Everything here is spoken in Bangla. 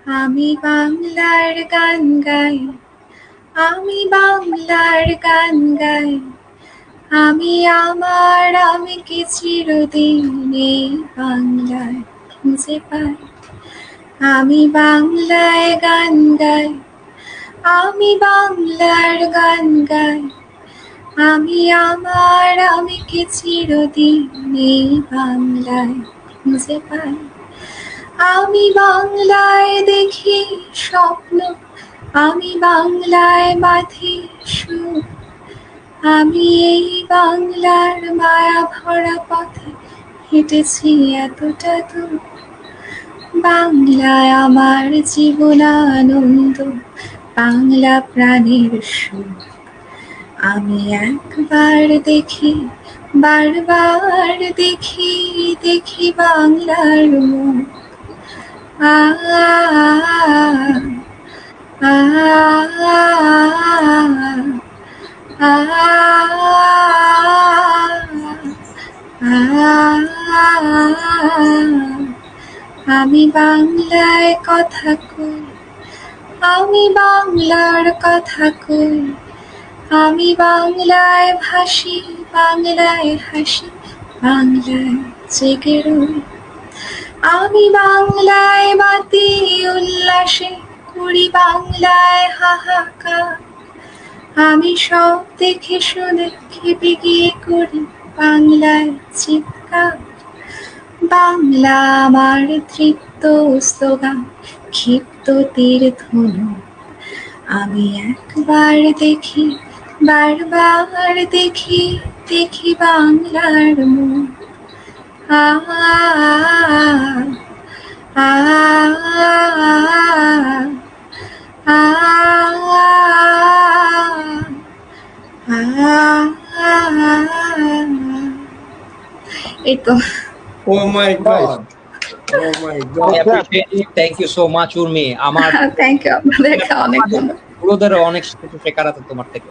আমি বাংলার গান গাই, আমি বাংলার গান গাই, আমি আমার আমিকে চিরদিন এই বাংলায় খুঁজে পাই। আমি বাংলায় গান গাই, আমি বাংলার গান গাই, আমি আমার আমিকে চিরদিন এই বাংলায় খুঁজে পাই। আমি বাংলায় দেখি স্বপ্ন, আমি বাংলায় বাঁধি সুর, আমি এই বাংলার মায়া ভরা পথে হেঁটেছি এতটা দূর। বাংলায় আমার জীবনানন্দ, বাংলা প্রাণের সুর। আমি একবার দেখি, বারবার দেখি, দেখি বাংলার মুখ। আ আ আ আমি বাংলায় কথা কই, আমি বাংলার কথা কই, আমি বাংলায় ভাসি, বাংলায় হাসি, বাংলায় জেগে রই। আমি বাংলায় বাতি উল্লাসে করি, বাংলায় হাহাকার। আমি সব দেখে শুনে খেপে গিয়ে করি বাংলায় চিৎকার। বাংলা আমার তৃপ্ত স্লোগান, ক্ষিপ্ত তীর ধনু। আমি একবার দেখি, বারবার দেখি, দেখি বাংলার মুখ। আ আ আ এই তো। Oh my God. Oh my I God. appreciate it. Thank you so much, Urmi. আমার থ্যাংক ইউ, আপনাদেরকে অনেক ধন্যবাদ। পুরোদেরও অনেক কিছু শেখার আছে তোমার থেকে।